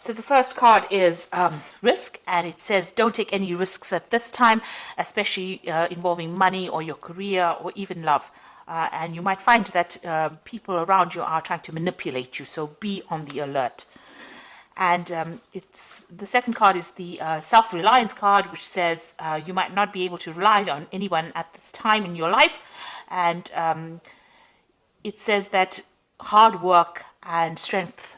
So the first card is risk, and it says don't take any risks at this time, especially involving money or your career or even love. And you might find that people around you are trying to manipulate you, so be on the alert. And it's the second card is the self-reliance card, which says you might not be able to rely on anyone at this time in your life, and it says that hard work and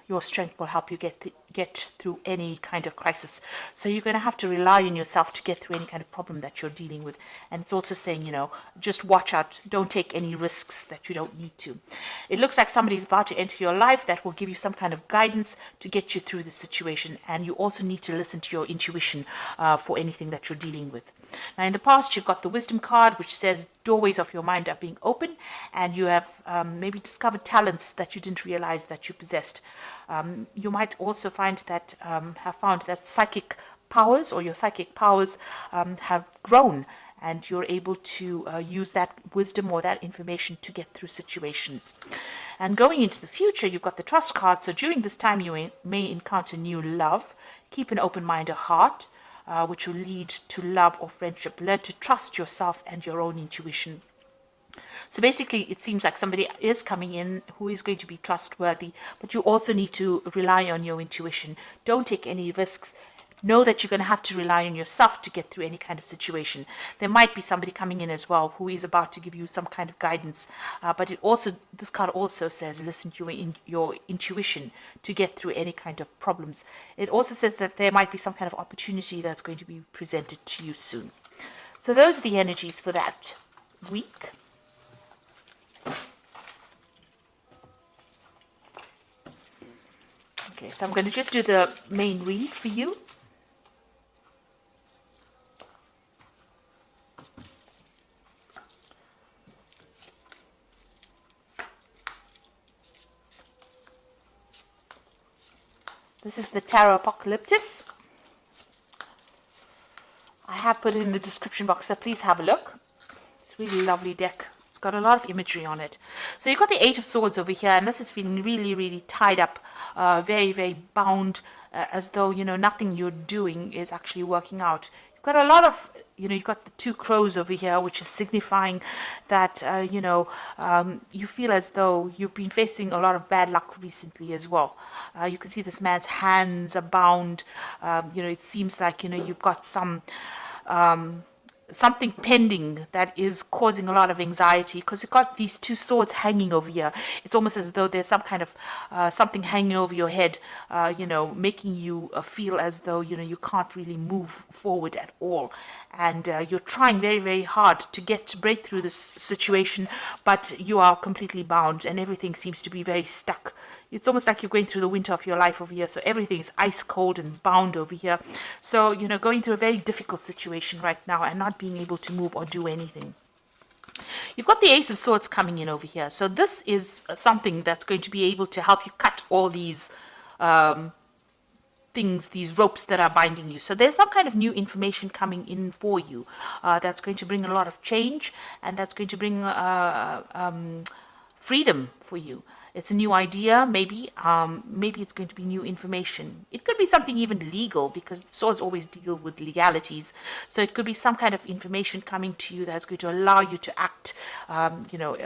your strength will help you get through any kind of crisis. So you're going to have to rely on yourself to get through any kind of problem that you're dealing with. And it's also saying, just watch out. Don't take any risks that you don't need to. It looks like somebody's about to enter your life that will give you some kind of guidance to get you through the situation. And you also need to listen to your intuition for anything that you're dealing with. Now, in the past, you've got the wisdom card, which says doorways of your mind are being open, and you have maybe discovered talents that you didn't realize that you possessed. You might also find that have found that psychic powers or your psychic powers have grown, and you're able to use that wisdom or that information to get through situations. And going into the future, you've got the trust card. So during this time, you may encounter new love. Keep an open mind or heart, which will lead to love or friendship. Learn to trust yourself and your own intuition. So basically, it seems like somebody is coming in who is going to be trustworthy, but you also need to rely on your intuition. Don't take any risks. Know that you're going to have to rely on yourself to get through any kind of situation. There might be somebody coming in as well who is about to give you some kind of guidance, but this card also says listen to your intuition to get through any kind of problems. It also says that there might be some kind of opportunity that's going to be presented to you soon. So those are the energies for that week. Okay, so I'm going to just do the main read for you. This is the Tarot Apocalyptus. I have put it in the description box, so please have a look. It's a really lovely deck. It's got a lot of imagery on it. So you've got the Eight of Swords over here, and this is feeling really, really tied up, very, very bound, as though, nothing you're doing is actually working out. You've got a lot of, you've got the Two Crows over here, which is signifying that, you feel as though you've been facing a lot of bad luck recently as well. You can see this man's hands are bound. It seems like, you've got something pending that is causing a lot of anxiety, because you've got these two swords hanging over here. It's almost as though there's some kind of something hanging over your head, making you feel as though, you can't really move forward at all. And you're trying very, very hard to break through this situation, but you are completely bound and everything seems to be very stuck. It's almost like you're going through the winter of your life over here. So everything is ice cold and bound over here. So, going through a very difficult situation right now and not being able to move or do anything. You've got the Ace of Swords coming in over here. So this is something that's going to be able to help you cut all these things, these ropes that are binding you. So there's some kind of new information coming in for you that's going to bring a lot of change, and that's going to bring freedom for you. It's a new idea, maybe it's going to be new information. It could be something even legal, because swords always deal with legalities. So it could be some kind of information coming to you that's going to allow you to act.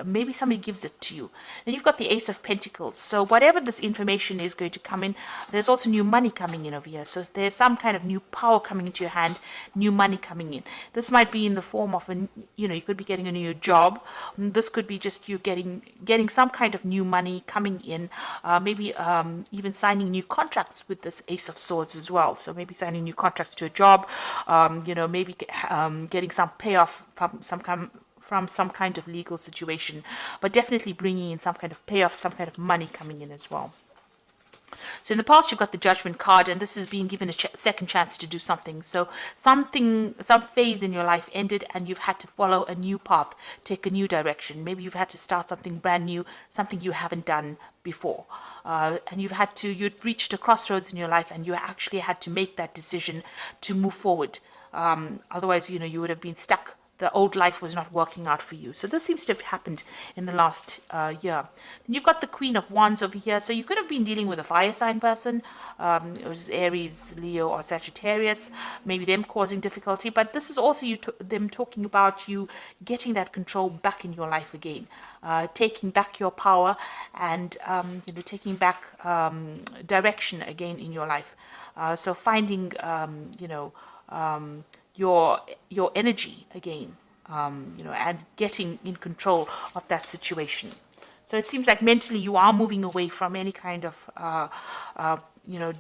Maybe somebody gives it to you. Then you've got the Ace of Pentacles. So whatever this information is going to come in, there's also new money coming in over here. So there's some kind of new power coming into your hand, new money coming in. This might be in the form of you could be getting a new job. This could be just you getting some kind of new money coming in, maybe even signing new contracts with this Ace of Swords as well. So maybe signing new contracts to a job, maybe getting some payoff from some kind of legal situation, but definitely bringing in some kind of payoff, some kind of money coming in as well. So in the past, you've got the Judgment card, and this is being given a second chance to do something. So some phase in your life ended, and you've had to follow a new path, take a new direction. Maybe you've had to start something brand new, something you haven't done before. And you'd reached a crossroads in your life, and you actually had to make that decision to move forward. Otherwise, you would have been stuck the old life was not working out for you. So this seems to have happened in the last year. Then you've got the Queen of Wands over here. So you could have been dealing with a fire sign person, which is Aries, Leo, or Sagittarius, maybe them causing difficulty. But this is also them talking about you getting that control back in your life again, taking back your power, and taking back direction again in your life. So finding your energy again, and getting in control of that situation. So it seems like mentally you are moving away from any kind of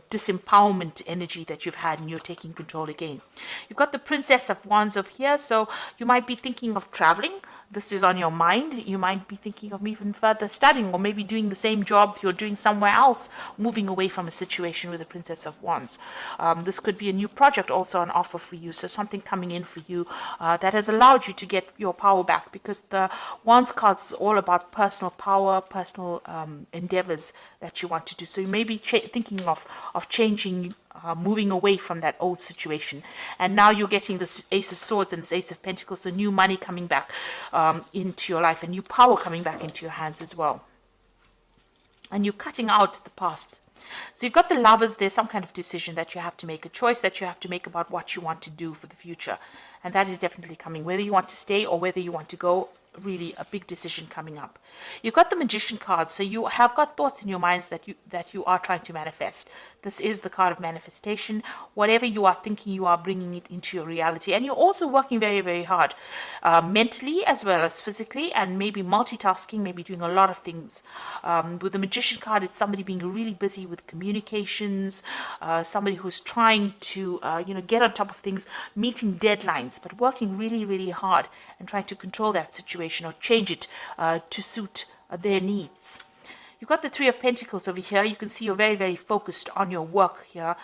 disempowerment energy that you've had, and you're taking control again. You've got the Princess of Wands over here, so you might be thinking of traveling. This is on your mind. You might be thinking of even further studying, or maybe doing the same job you're doing somewhere else, moving away from a situation with the Princess of Wands. This could be a new project also on offer for you, so something coming in for you that has allowed you to get your power back, because the Wands cards is all about personal power, personal endeavors that you want to do. So you may be thinking of changing, moving away from that old situation, and now you're getting this Ace of Swords and this Ace of Pentacles, so new money coming back into your life, and new power coming back into your hands as well, and you're cutting out the past. So you've got the Lovers. There's some kind of decision that you have to make, a choice that you have to make about what you want to do for the future, and that is definitely coming, whether you want to stay or whether you want to go. Really a big decision coming up. You've got the Magician card, so you have got thoughts in your minds that you are trying to manifest. This is the card of manifestation. Whatever you are thinking, you are bringing it into your reality, and you're also working very, very hard, mentally as well as physically, and maybe multitasking, maybe doing a lot of things. With the Magician card, it's somebody being really busy with communications, somebody who's trying to get on top of things, meeting deadlines, but working really, really hard and trying to control that situation or change it to suit their needs. You've got the Three of Pentacles over here. You can see you're very, very focused on your work here,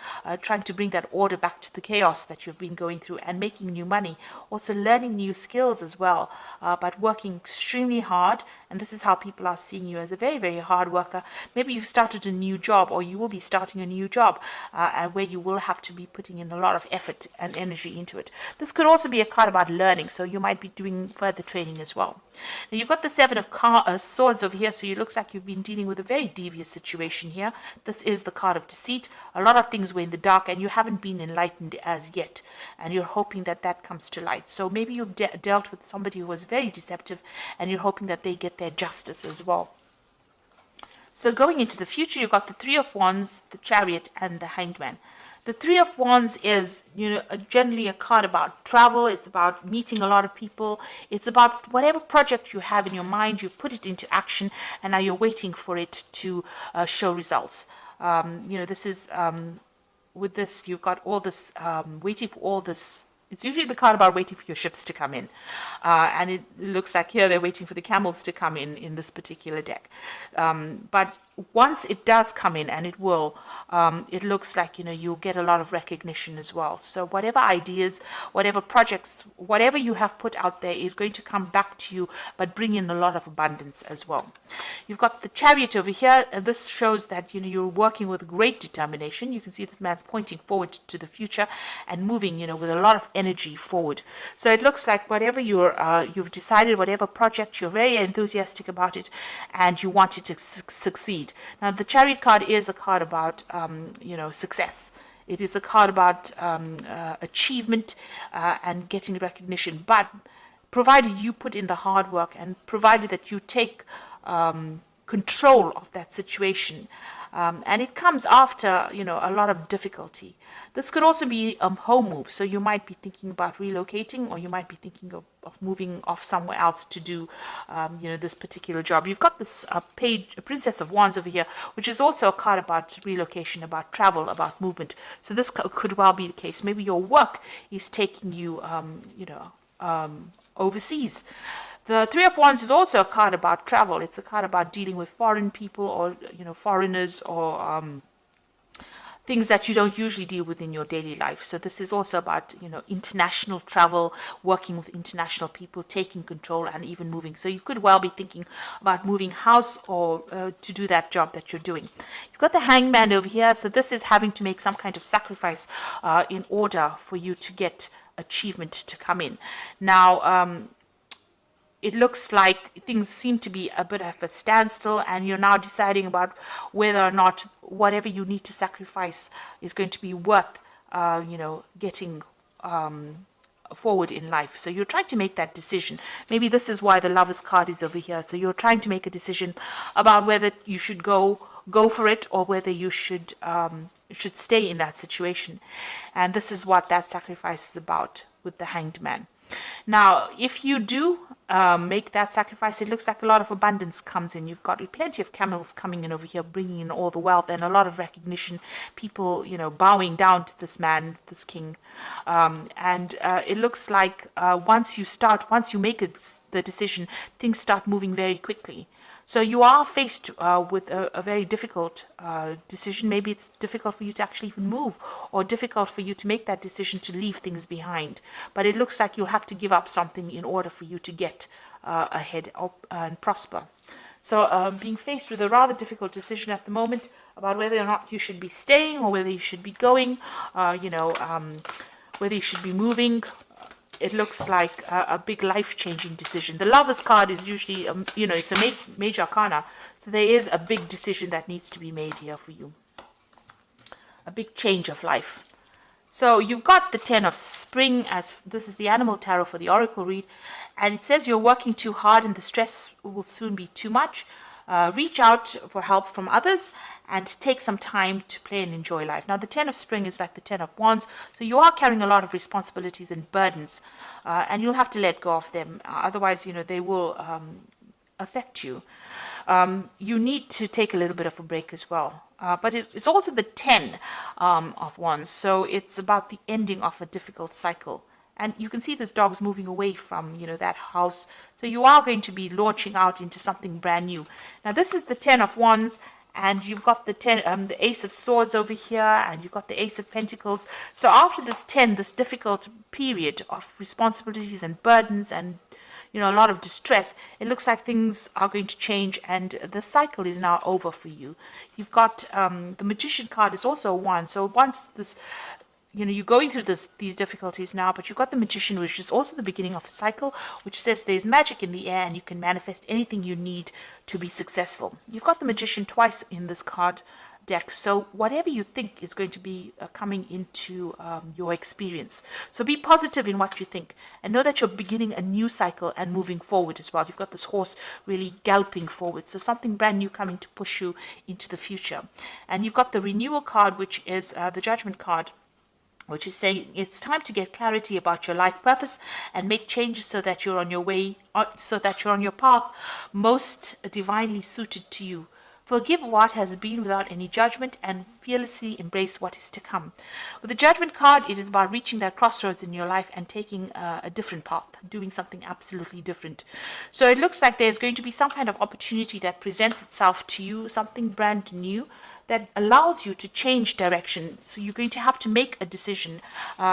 trying to bring that order back to the chaos that you've been going through, and making new money. Also learning new skills as well, but working extremely hard. And this is how people are seeing you, as a very, very hard worker. Maybe you've started a new job, or you will be starting a new job, where you will have to be putting in a lot of effort and energy into it. This could also be a card about learning, so you might be doing further training as well. Now you've got the Seven of Swords over here, so it looks like you've been dealing with a very devious situation here. This is the card of deceit. A lot of things were in the dark, and you haven't been enlightened as yet, and you're hoping that that comes to light. So maybe you've dealt with somebody who was very deceptive, and you're hoping that they get their justice as well. So going into the future, you've got the Three of Wands, the Chariot, and the Hanged Man. The Three of Wands is, generally a card about travel. It's about meeting a lot of people. It's about whatever project you have in your mind, you've put it into action, and now you're waiting for it to show results. This is, with this, you've got all this, waiting for all this. It's usually the card about waiting for your ships to come in. And it looks like here they're waiting for the camels to come in this particular deck. But once it does come in, and it will, it looks like, you'll get a lot of recognition as well. So whatever ideas, whatever projects, whatever you have put out there is going to come back to you, but bring in a lot of abundance as well. You've got the Chariot over here, and this shows that, you're working with great determination. You can see this man's pointing forward to the future and moving, with a lot of energy forward. So it looks like whatever you've decided, whatever project, you're very enthusiastic about it, and you want it to succeed. Now, the Chariot card is a card about, success. It is a card about achievement and getting recognition. But provided you put in the hard work, and provided that you take control of that situation, and it comes after, a lot of difficulty. This could also be a home move, so you might be thinking about relocating, or you might be thinking of moving off somewhere else to do, this particular job. You've got this Princess of Wands over here, which is also a card about relocation, about travel, about movement. So this could well be the case. Maybe your work is taking you, overseas. The Three of Wands is also a card about travel. It's a card about dealing with foreign people, or, foreigners, or things that you don't usually deal with in your daily life. So this is also about, international travel, working with international people, taking control, and even moving. So you could well be thinking about moving house, or to do that job that you're doing. You've got the Hangman over here. So this is having to make some kind of sacrifice in order for you to get achievement to come in. Now, it looks like things seem to be a bit of a standstill, and you're now deciding about whether or not whatever you need to sacrifice is going to be worth, getting forward in life. So you're trying to make that decision. Maybe this is why the Lovers card is over here. So you're trying to make a decision about whether you should go for it, or whether you should stay in that situation. And this is what that sacrifice is about with the Hanged Man. Now, if you do make that sacrifice, it looks like a lot of abundance comes in. You've got plenty of camels coming in over here, bringing in all the wealth, and a lot of recognition. People, bowing down to this man, this king. And it looks like once you make the decision, things start moving very quickly. So you are faced with a very difficult decision. Maybe it's difficult for you to actually even move, or difficult for you to make that decision to leave things behind. But it looks like you'll have to give up something in order for you to get ahead and prosper. So being faced with a rather difficult decision at the moment about whether or not you should be staying, or whether you should be going, whether you should be moving. It looks like a big life-changing decision. The Lovers card is usually, it's a major arcana. So there is a big decision that needs to be made here for you. A big change of life. So you've got the 10 of Spring, as this is the animal tarot for the oracle read. And it says you're working too hard and the stress will soon be too much. Reach out for help from others and take some time to play and enjoy life. Now, the 10 of Spring is like the 10 of Wands, so you are carrying a lot of responsibilities and burdens, and you'll have to let go of them. Otherwise, they will affect you. You need to take a little bit of a break as well. But it's also the 10 of Wands, so it's about the ending of a difficult cycle. And you can see this dog's moving away from, that house. So you are going to be launching out into something brand new. Now, this is the 10 of Wands, and you've got the Ace of Swords over here, and you've got the Ace of Pentacles. So after this difficult period of responsibilities and burdens and, a lot of distress, it looks like things are going to change, and the cycle is now over for you. You've got the Magician card is also one. So once this... you're going through these difficulties now, but you've got the Magician, which is also the beginning of a cycle, which says there's magic in the air and you can manifest anything you need to be successful. You've got the Magician twice in this card deck, so whatever you think is going to be coming into your experience. So be positive in what you think, and know that you're beginning a new cycle and moving forward as well. You've got this horse really galloping forward, so something brand new coming to push you into the future. And you've got the Renewal card, which is the Judgment card, which is saying it's time to get clarity about your life purpose and make changes so that you're on your way, so that you're on your path most divinely suited to you. Forgive what has been without any judgment and fearlessly embrace what is to come. With the Judgment card, it is about reaching that crossroads in your life and taking a different path, doing something absolutely different. So it looks like there's going to be some kind of opportunity that presents itself to you, something brand new, that allows you to change direction. So you're going to have to make a decision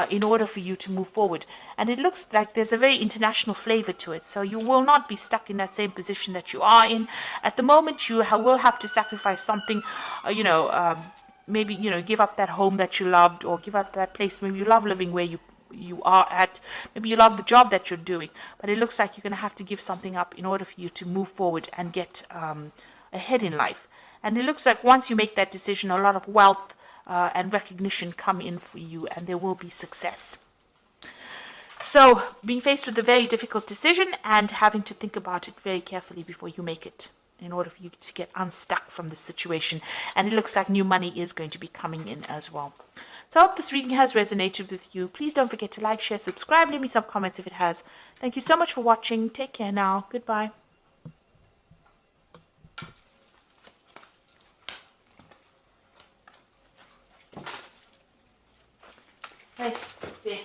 in order for you to move forward. And it looks like there's a very international flavor to it. So you will not be stuck in that same position that you are in. At the moment, you will have to sacrifice something, maybe, give up that home that you loved, or give up that place. Maybe you love living where you are at. Maybe you love the job that you're doing. But it looks like you're going to have to give something up in order for you to move forward and get ahead in life. And it looks like once you make that decision, a lot of wealth and recognition come in for you, and there will be success. So being faced with a very difficult decision and having to think about it very carefully before you make it, in order for you to get unstuck from this situation. And it looks like new money is going to be coming in as well. So I hope this reading has resonated with you. Please don't forget to like, share, subscribe, leave me some comments if it has. Thank you so much for watching. Take care now. Goodbye. Right there.